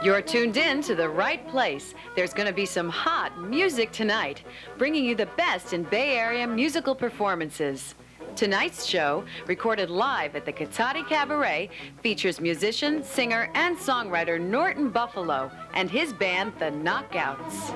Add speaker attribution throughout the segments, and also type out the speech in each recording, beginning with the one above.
Speaker 1: You're tuned in to the right place. There's going to be some hot music tonight, bringing you the best in Bay Area musical performances. Tonight's show, recorded live at the Cotati Cabaret, features musician, singer, and songwriter Norton Buffalo and his band, the Knockouts.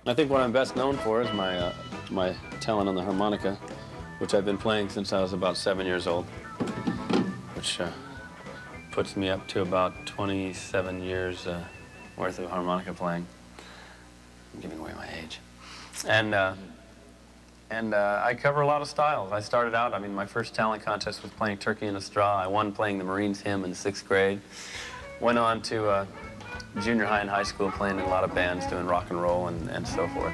Speaker 2: I think what I'm best known for is my talent on the harmonica, which I've been playing since I was about 7 years old, which puts me up to about 27 years worth of harmonica playing. I'm giving away my age. And I cover a lot of styles. I started out, my first talent contest was playing Turkey in a Straw. I won playing the Marines hymn in the 6th grade. Went on to junior high and high school, playing in a lot of bands, doing rock and roll and so forth.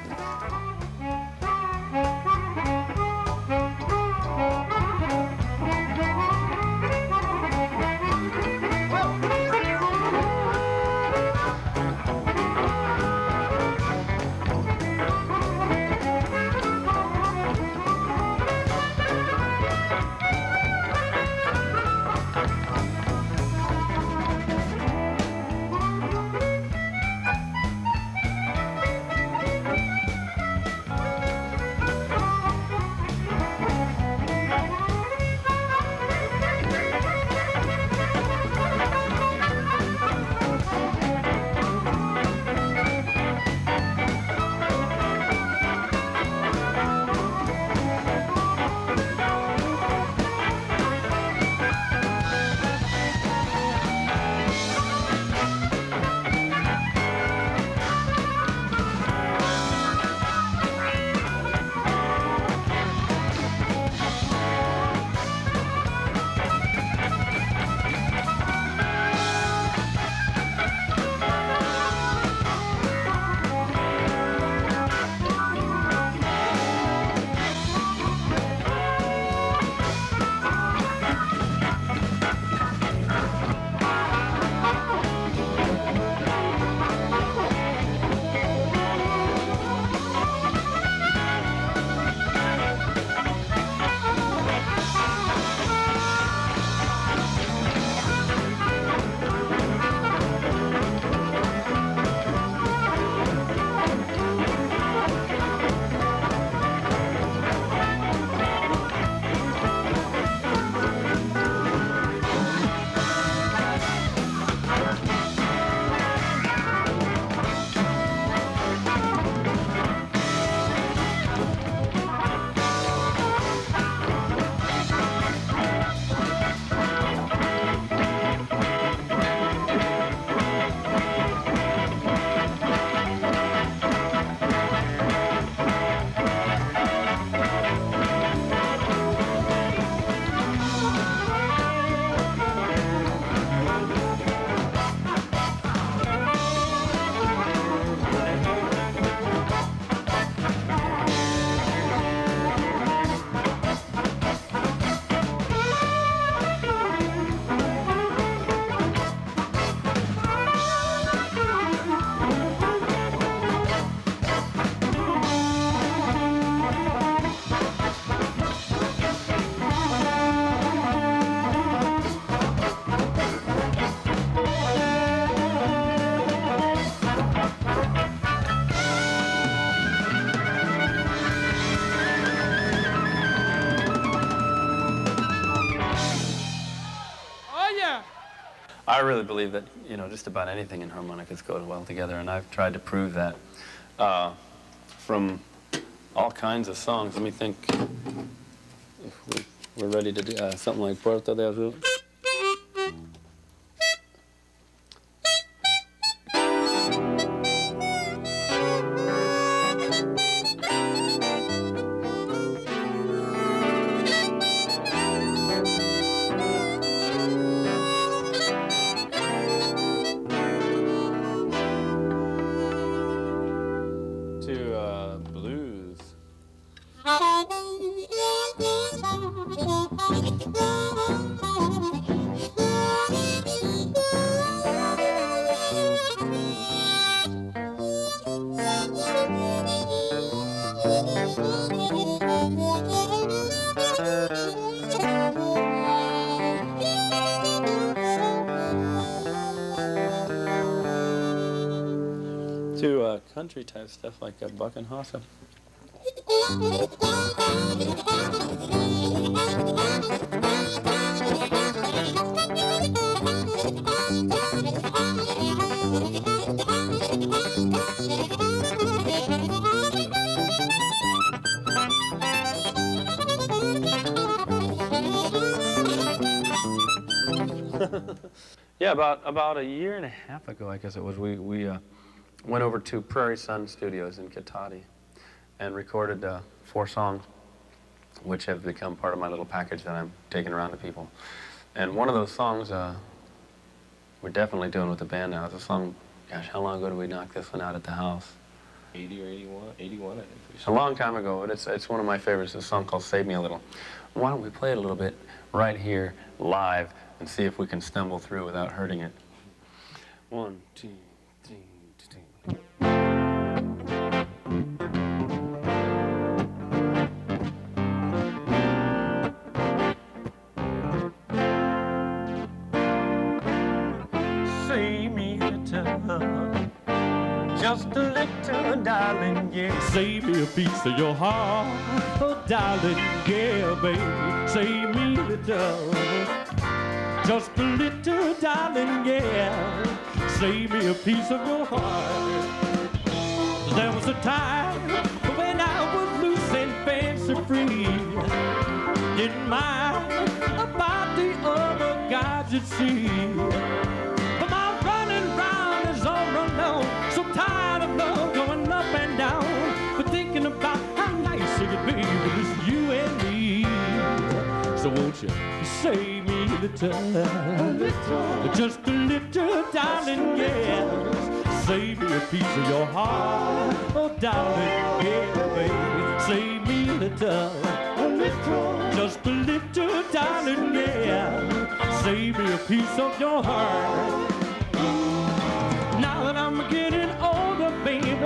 Speaker 2: I really believe that, you know, just about anything in harmonicas goes well together, and I've tried to prove that from all kinds of songs. Let me think if we're ready to do something like Puerto de Azul. Blues. To country type stuff like Buck and Hossa. Yeah, about a year and a half ago, I guess it was, we went over to Prairie Sun Studios in Cotati and recorded 4 songs, which have become part of my little package that I'm taking around to people. And one of those songs we're definitely doing with the band now. It's a song, gosh, how long ago did we knock this one out at the house?
Speaker 3: 80 or 81? 81, I think.
Speaker 2: A long time ago, but it's one of my favorites. It's a song called Save Me a Little. Why don't we play it a little bit right here, live, and see if we can stumble through without hurting it. 1, 2, 3, 2.
Speaker 3: Save me a little, just a little, darling, yeah. Save me a piece of your heart, oh, darling, yeah, baby. Save me a little, just a little, darling, yeah. Save me a piece of your heart. There was a time when I was loose and fancy free, didn't mind about the other guys you'd see. But my running round is all alone, so tired of love going up and down, but thinking about how nice it could be with just you and me. So won't you save me a little, just a little, darling, yes. Save me a piece of your heart, oh, darling, yeah, baby. Save me a little, just a little, darling, yeah. Save me a piece of your heart. Now that I'm getting older, baby,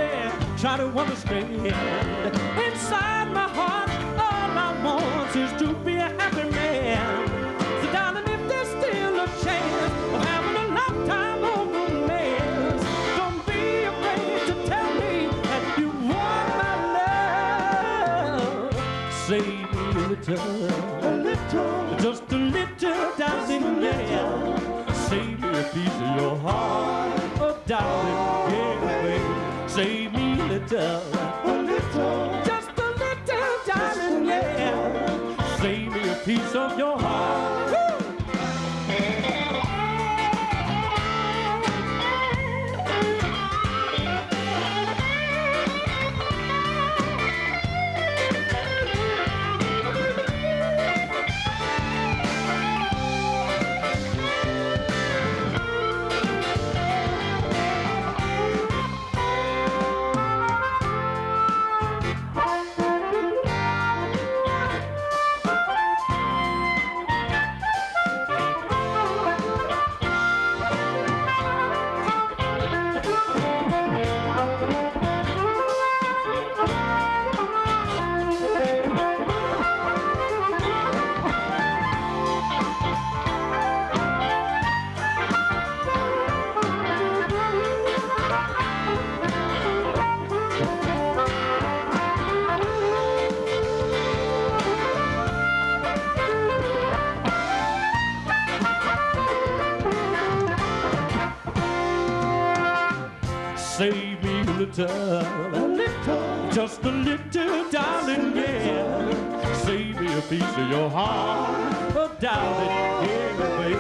Speaker 3: try to understand. Inside my heart, all I want is to be a happy man. So, darling, if there's still a chance of having a lifetime of romance, don't be afraid to tell me that you want my love. Save me a little, just a little, darling, yeah. Save me a piece of your heart, oh, darling, yeah, baby. Save me a little, just a little, darling, yeah. Save me a piece of your heart. Woo! just a little, darling, yeah. Save me a piece of your heart, oh, darling, yeah, baby.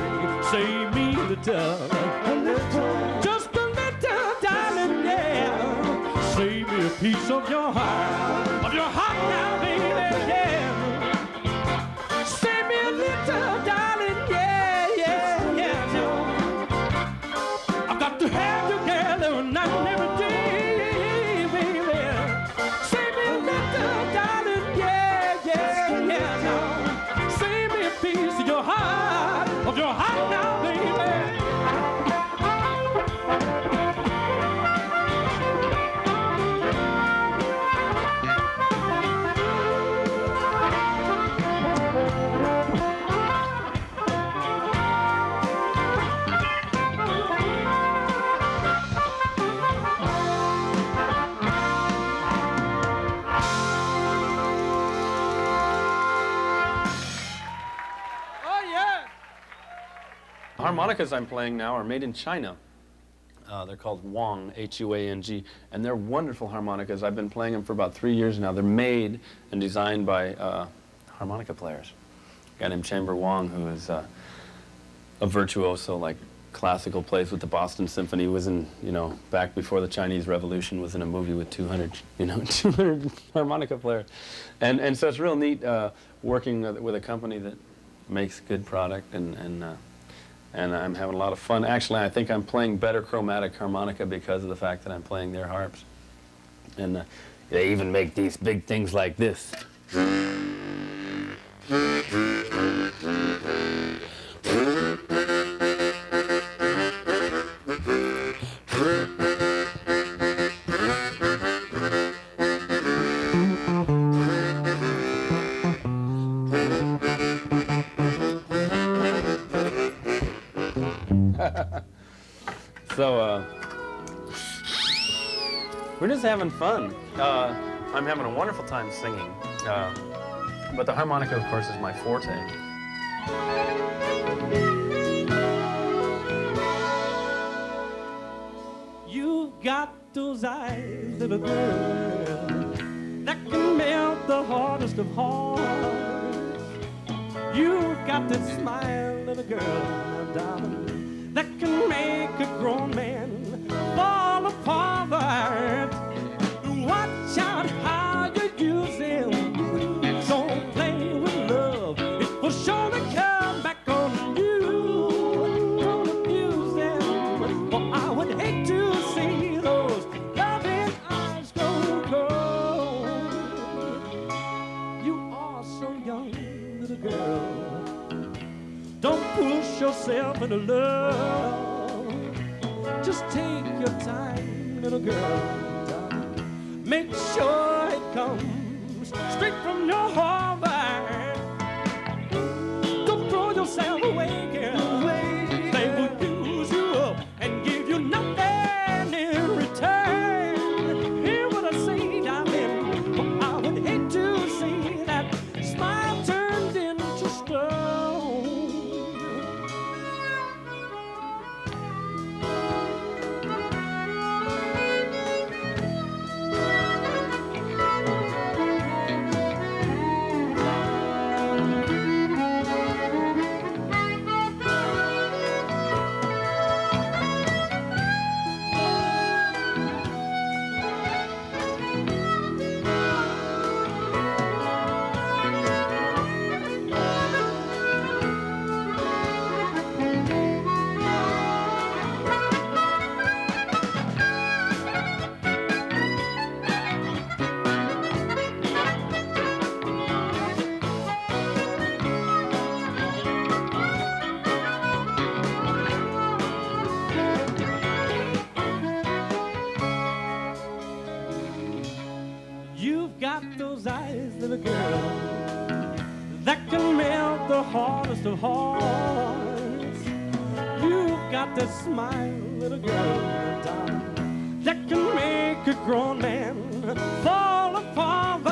Speaker 3: Save me a little, just a little, darling, yeah. Save me a piece of your heart now, baby, yeah. Save me a little, darling, yeah, yeah, yeah, yeah. I've got to have you, girl, every night and every day, baby. Save me a little, darling, yeah, yeah, yeah, no. Save me a piece of your heart now, baby.
Speaker 2: Harmonicas I'm playing now are made in China. They're called Huang, H-U-A-N-G, and they're wonderful harmonicas. I've been playing them for about 3 years now. They're made and designed by harmonica players. A guy named Chamber Wang, who is a virtuoso, like classical, plays with the Boston Symphony, was in, back before the Chinese Revolution, was in a movie with 200 harmonica players. And so it's real neat working with a company that makes good product, and I'm having a lot of fun. Actually, I think I'm playing better chromatic harmonica because of the fact that I'm playing their harps. And they even make these big things like this. So, we're just having fun. I'm having a wonderful time singing. But the harmonica, of course, is my forte.
Speaker 3: You've got those eyes, little girl, that can melt the hardest of hearts. You've got that smile, little girl, darling, that can make a grown man fall apart. Watch out how you use him. Don't play with love, it will surely come back on you. Don't abuse them, for I would hate to see those loving eyes go cold. You are so young, little girl. Don't push yourself into love. Just take your time, little girl. Make sure it comes straight from your heart. Don't throw yourself away, girl. They will use you up and give you nothing in return. Hear what I say, darling, for I would hate to see that smile turned into stone. You've got those eyes, little girl, that can melt the hardest of hearts. You've got that smile, little girl, darling, that can make a grown man fall apart.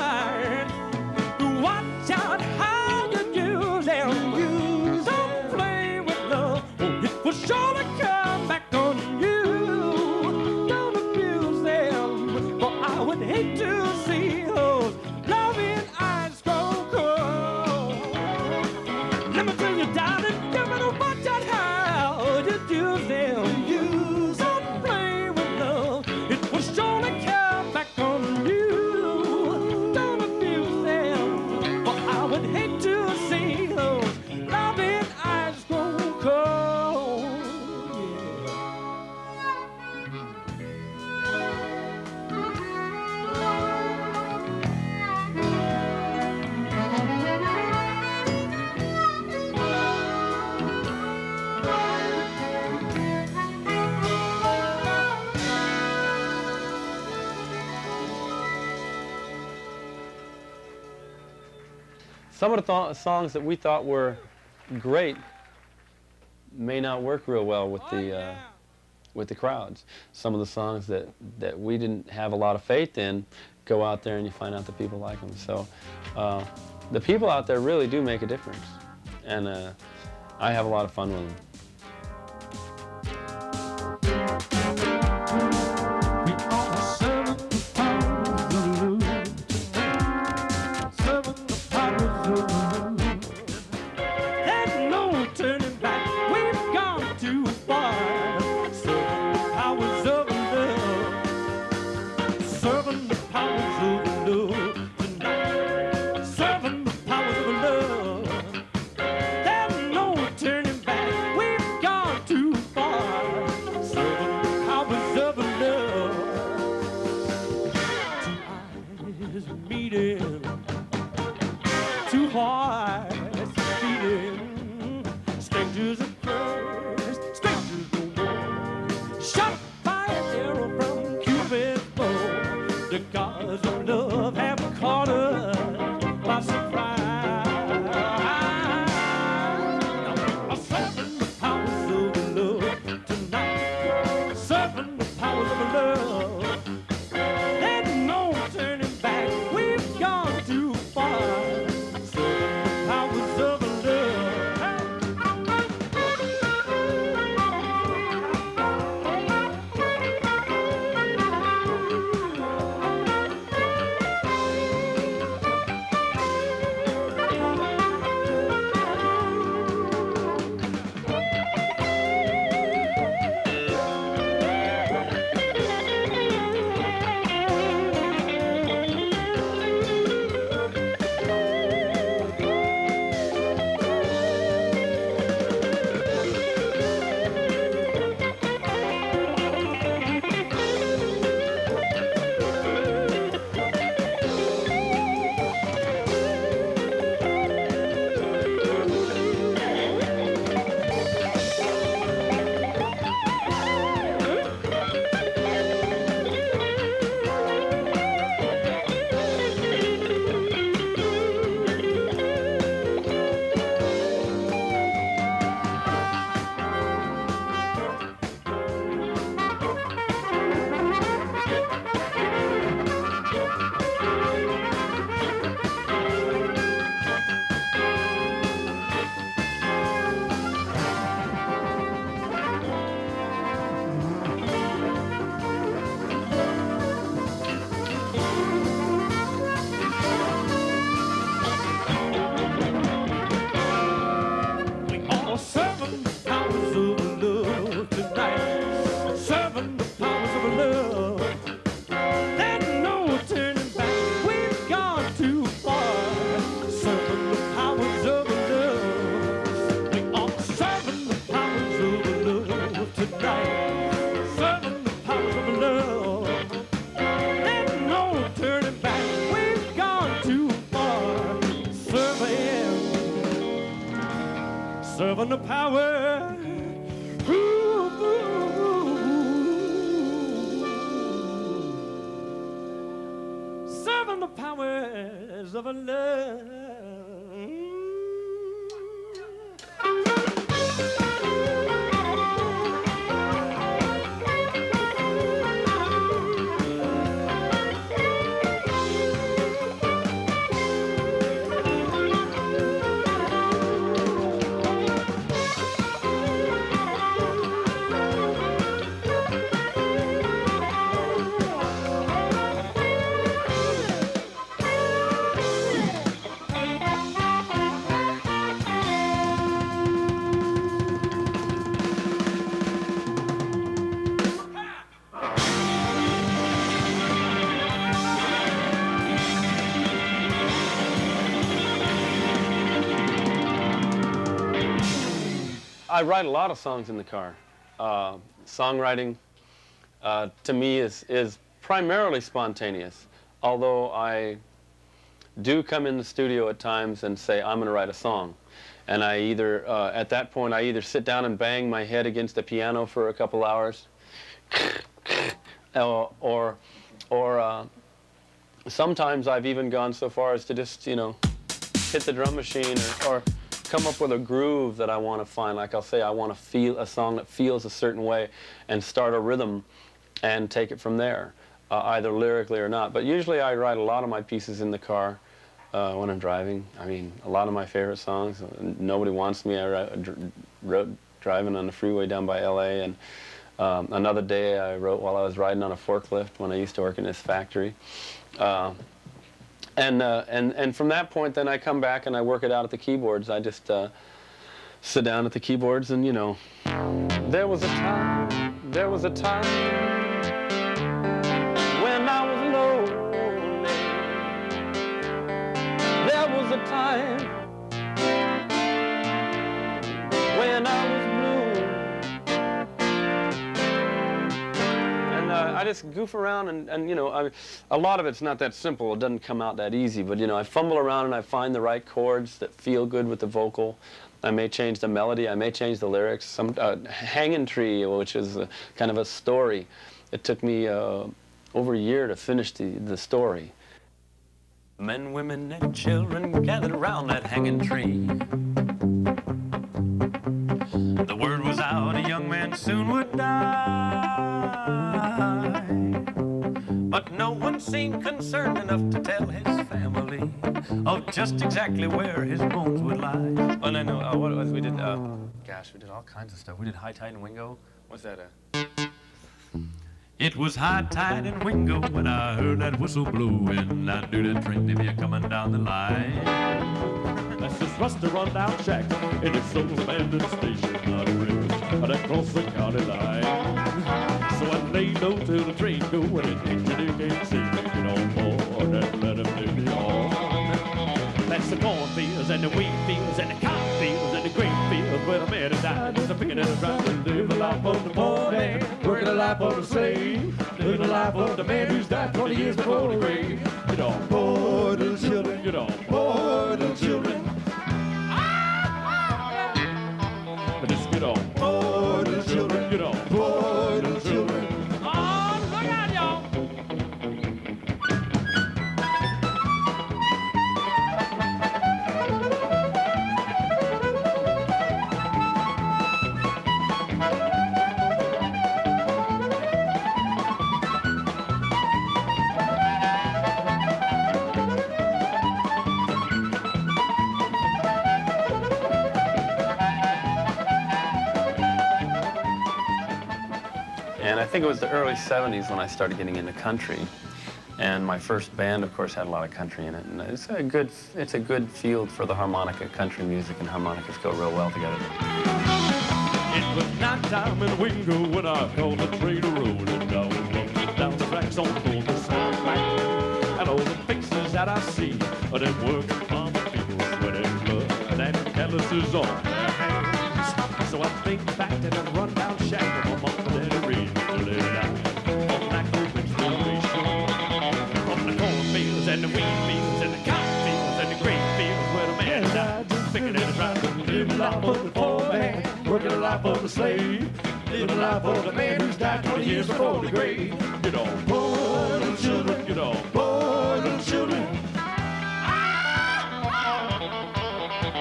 Speaker 3: Watch out how you use them. You don't play with love, or it will surely come back on you. Don't abuse them,
Speaker 2: some of the songs that we thought were great may not work real well with the crowds. Some of the songs that we didn't have a lot of faith in, go out there and you find out that people like them. So the people out there really do make a difference, and I have a lot of fun with them.
Speaker 3: Serving the power, serving the powers of a love.
Speaker 2: I write a lot of songs in the car. Songwriting, to me, is primarily spontaneous, although I do come in the studio at times and say, I'm going to write a song. And I either, at that point, I either sit down and bang my head against the piano for a couple hours, or sometimes I've even gone so far as to just, you know, hit the drum machine or come up with a groove that I want to find. Like I'll say I want to feel a song that feels a certain way and start a rhythm and take it from there, either lyrically or not. But usually I write a lot of my pieces in the car when I'm driving. I mean, a lot of my favorite songs, Nobody Wants Me, I wrote driving on the freeway down by LA, and Another Day I wrote while I was riding on a forklift when I used to work in this factory. And from that point, then I come back and I work it out at the keyboards. I just sit down at the keyboards and, you know, there was a time when I was lonely. There was a time when I was blue. And I just goof around and you know, a lot of it's not that simple. It doesn't come out that easy. But, you know, I fumble around and I find the right chords that feel good with the vocal. I may change the melody. I may change the lyrics. Some Hanging Tree, which is kind of a story. It took me over a year to finish the story. Men, women, and children gathered around that hanging tree. The word was out, a young man soon would die. But no one seemed concerned enough to tell his family of just exactly where his bones would lie. Oh, no, what was we did? Gosh, we did all kinds of stuff. We did High Tide and Wingo. What's that? It was high tide in Wingo when I heard that whistle blow, and I knew that train to be coming down the line.
Speaker 3: That's just Rusty Rundown Shack in its old abandoned station on a bridge across the county line. So I laid low till the train go, and an engineer came see me get on board and let him take me on. That's the cornfields and the wheat fields and the cotton fields and the grain fields where the man had died. Just a picking and a trying to live the life of the poor man, working the life of the slave, living the life of the man who's died 20 years before the grave. Get on board, little children, get on board, little children. Just get on board, little children, get on board, little children. Oh, look out, y'all.
Speaker 2: And I think it was the early 70s when I started getting into country. And my first band, of course, had a lot of country in it. And it's a good field for the harmonica. Country music and harmonicas go real well together.
Speaker 3: It was nighttime in Wingo when I called the train rolling down the tracks on full display. And all the faces that I see are them working farmer people sweating blood and calluses on their hands. So I think back to that rundown shack where my mom and daddy raised me to lay down on that open railway shore. From the cornfields and the wheat fields and the cotton fields and the grain fields where the man died, just thinking and trying to live the life of the poor man, working the life of the slave, living the life of the man who's died 20 years before the grave. Get on board, little children, get on board, little children.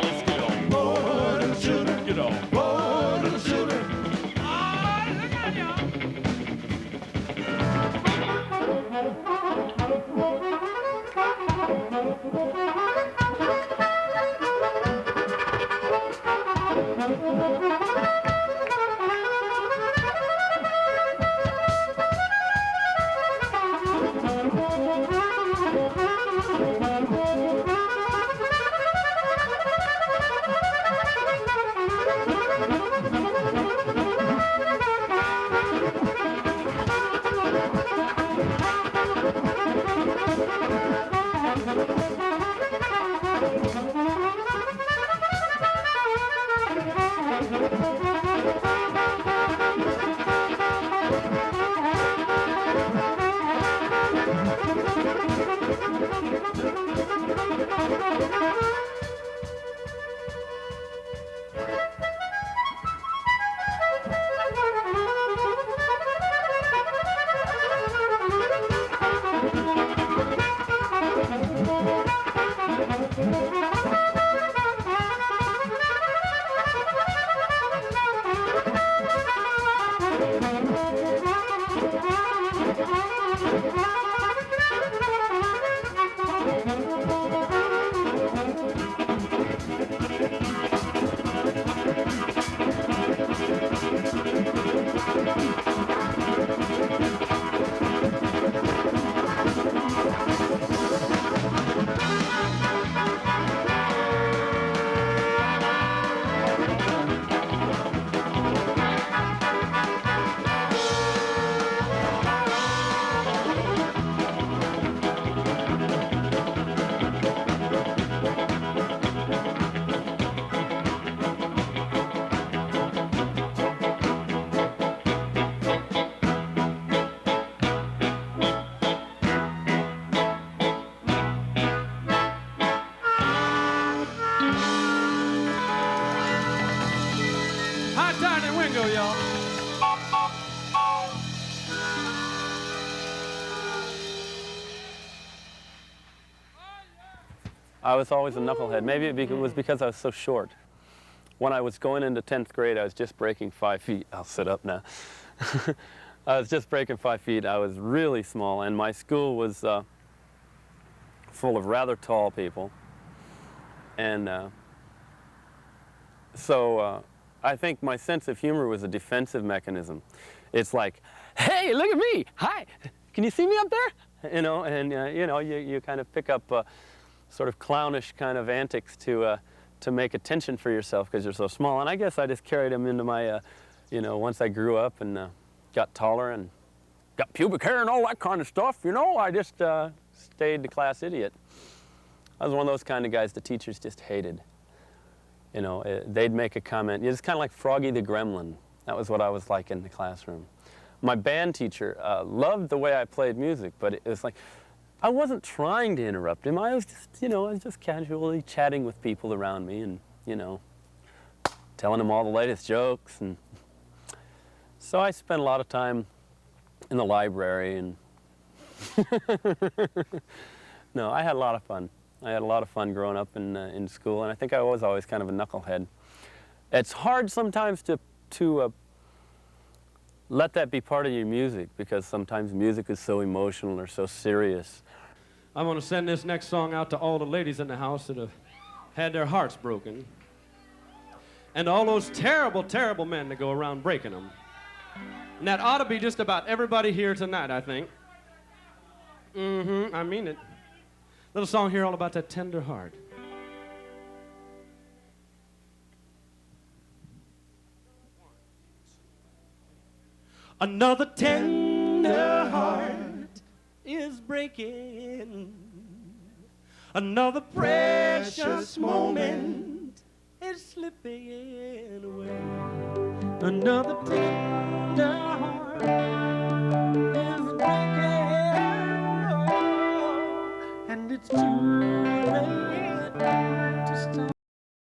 Speaker 3: Let's get on board, little children, get on board, little children. Oh, look at y'all.
Speaker 2: I was always a knucklehead. Maybe it was because I was so short. When I was going into 10th grade, I was just breaking 5 feet. I'll sit up now. I was just breaking 5 feet. I was really small, and my school was full of rather tall people. And so I think my sense of humor was a defensive mechanism. It's like, hey, look at me, hi, can you see me up there? You know, and you know, you kind of pick up sort of clownish kind of antics to make attention for yourself because you're so small. And I guess I just carried them into my, you know, once I grew up and got taller and got pubic hair and all that kind of stuff, you know, I just stayed the class idiot. I was one of those kind of guys the teachers just hated. You know, they'd make a comment. It's kind of like Froggy the Gremlin. That was what I was like in the classroom. My band teacher loved the way I played music, but it was like, I wasn't trying to interrupt him. I was just, you know, I was just casually chatting with people around me and, you know, telling them all the latest jokes. And so I spent a lot of time in the library and no, I had a lot of fun. I had a lot of fun growing up in school, and I think I was always kind of a knucklehead. It's hard sometimes to let that be part of your music because sometimes music is so emotional or so serious.
Speaker 3: I want to send this next song out to all the ladies in the house that have had their hearts broken, and all those terrible, terrible men that go around breaking them. And that ought to be just about everybody here tonight, I think. I mean it. Little song here all about that tender heart. Another tender heart is breaking. Another precious moment is slipping away. Another tender heart is breaking. And it's too late.